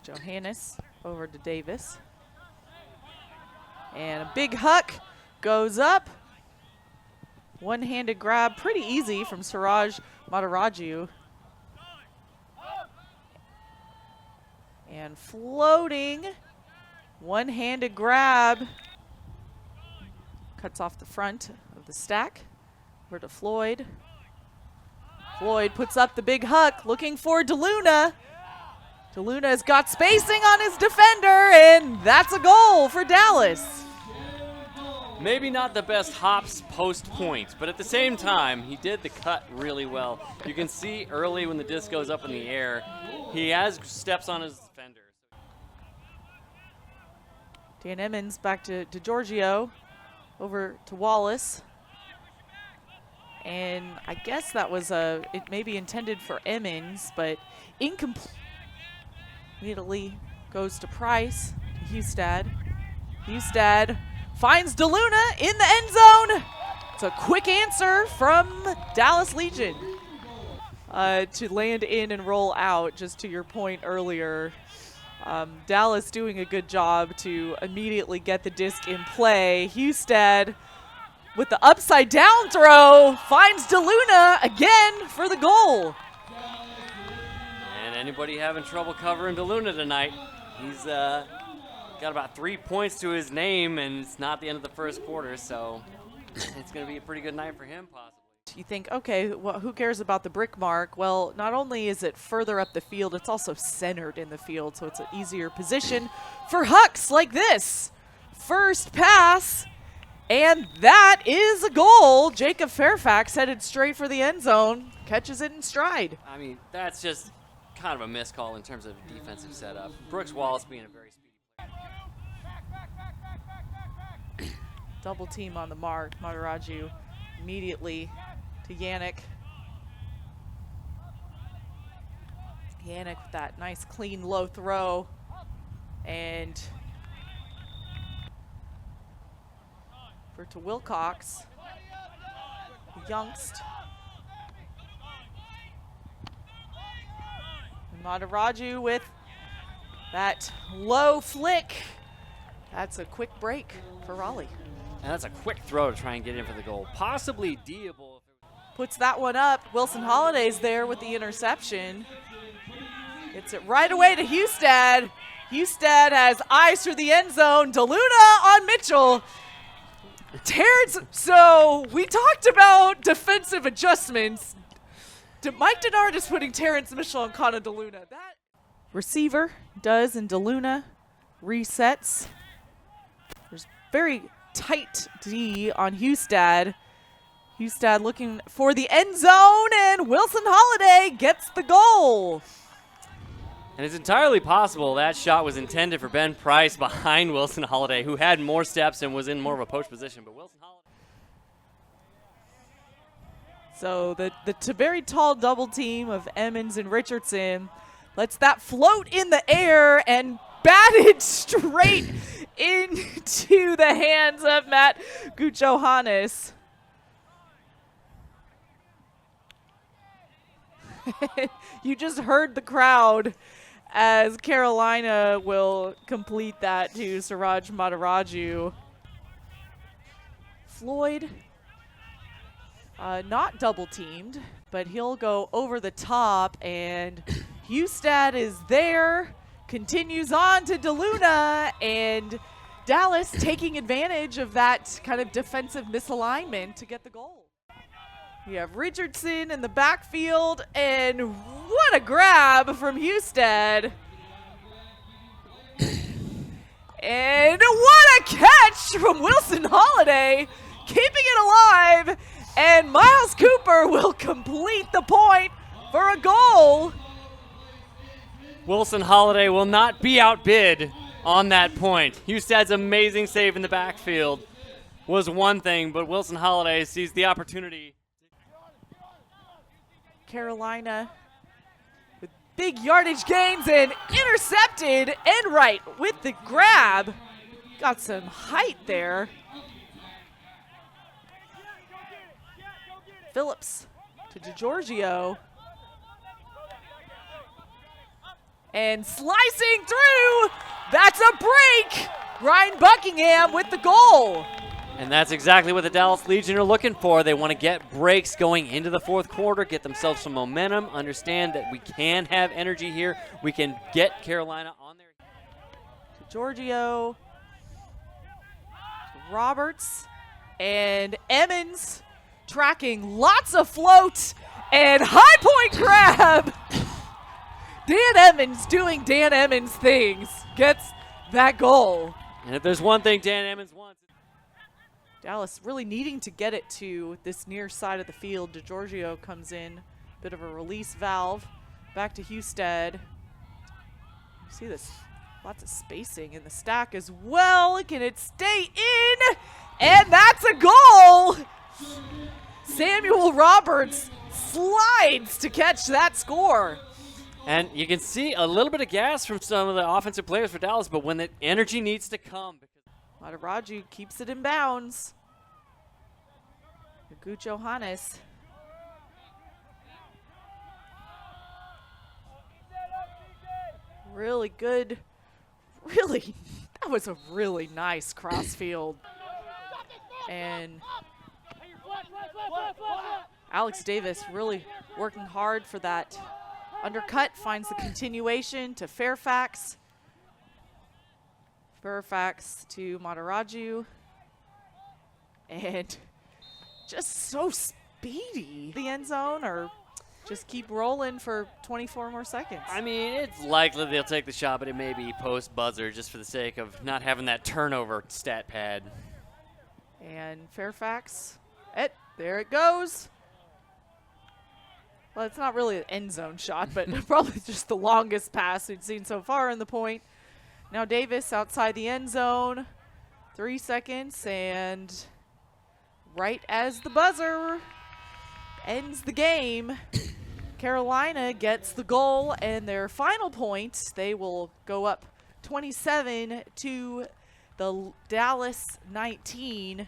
Johannes over to Davis. And a big huck goes up. One-handed grab, pretty easy from Suraj Madaraju. And floating, one-handed grab. Cuts off the front of the stack. Over to Floyd. Floyd puts up the big huck, looking for DeLuna. DeLuna has got spacing on his defender, and that's a goal for Dallas. Maybe not the best hops post point, but at the same time, he did the cut really well. You can see early when the disc goes up in the air, he has steps on his defender. Dan Emmons back to Giorgio, over to Wallace. And I guess that was it may be intended for Emmons, but incomplete. Immediately goes to Price, to Hustad. Hustad finds DeLuna in the end zone. It's a quick answer from Dallas Legion to land in and roll out, just to your point earlier. Dallas doing a good job to immediately get the disc in play. Hustad with the upside down throw finds DeLuna again for the goal. And anybody having trouble covering DeLuna tonight, he's got about 3 points to his name, and it's not the end of the first quarter, so it's going to be a pretty good night for him, possibly. You think, okay, well, who cares about the brick mark? Well, not only is it further up the field, it's also centered in the field, so it's an easier position for hucks like this. First pass, and that is a goal. Jacob Fairfax headed straight for the end zone, catches it in stride. I mean, that's just kind of a miscall in terms of defensive setup. Brooks Wallace being a very speedy player. Double team on the mark. Madaraju immediately to Yannick. Yannick with that nice clean low throw. And for to Wilcox. Youngst. And Madaraju with that low flick. That's a quick break for Raleigh. And that's a quick throw to try and get in for the goal. Possibly D'able. Puts that one up. Wilson Holiday's there with the interception. Gets it right away to Hustad. Hustad has eyes for the end zone. DeLuna on Mitchell. Terrence, so we talked about defensive adjustments. Mike Denard is putting Terrence Mitchell on Connor DeLuna. That receiver does, and DeLuna resets. There's very tight D on Hustad. Hustad looking for the end zone, and Wilson Holiday gets the goal. And it's entirely possible that shot was intended for Ben Price behind Wilson Holiday, who had more steps and was in more of a post position. But Wilson Holiday. So the very tall double team of Emmons and Richardson lets that float in the air and batted straight into the hands of Matt Gujohannes. You just heard the crowd as Carolina will complete that to Suraj Madaraju. Floyd, not double teamed, but he'll go over the top, and Hustad is there. Continues on to DeLuna, and Dallas taking advantage of that kind of defensive misalignment to get the goal. We have Richardson in the backfield, and what a grab from Hustad. And what a catch from Wilson Holiday, keeping it alive, and Miles Cooper will complete the point for a goal. Wilson Holiday will not be outbid on that point. Hustad's amazing save in the backfield was one thing, but Wilson Holiday sees the opportunity. Carolina with big yardage gains and intercepted. Enright with the grab. Got some height there. Phillips to DeGiorgio. And slicing through, that's a break! Ryan Buckingham with the goal. And that's exactly what the Dallas Legion are looking for. They want to get breaks going into the fourth quarter, get themselves some momentum, understand that we can have energy here. We can get Carolina on there. To Giorgio, to Roberts, and Emmons tracking lots of float and high point grab. Dan Emmons doing Dan Emmons things, gets that goal. And if there's one thing Dan Emmons wants, Dallas really needing to get it to this near side of the field. DeGiorgio comes in, bit of a release valve. Back to Husted. You see this, lots of spacing in the stack as well. Can it stay in? And that's a goal! Samuel Roberts slides to catch that score. and you can see a little bit of gas from some of the offensive players for Dallas, but when the energy needs to come. Mataraju keeps it in bounds. Agut Johannes. Really good. Really, that was a really nice crossfield. And Alex Davis really working hard for that undercut, finds the continuation to Fairfax. Fairfax to Mataraju. And just so speedy. The end zone, or just keep rolling for 24 more seconds. I mean, it's likely they'll take the shot, but it may be post-buzzer just for the sake of not having that turnover stat pad. And Fairfax, there it goes. Well, it's not really an end zone shot, but probably just the longest pass we've seen so far in the point. Now Davis outside the end zone, 3 seconds, and right as the buzzer ends the game, Carolina gets the goal, and their final point, they will go up 27 to the Dallas 19.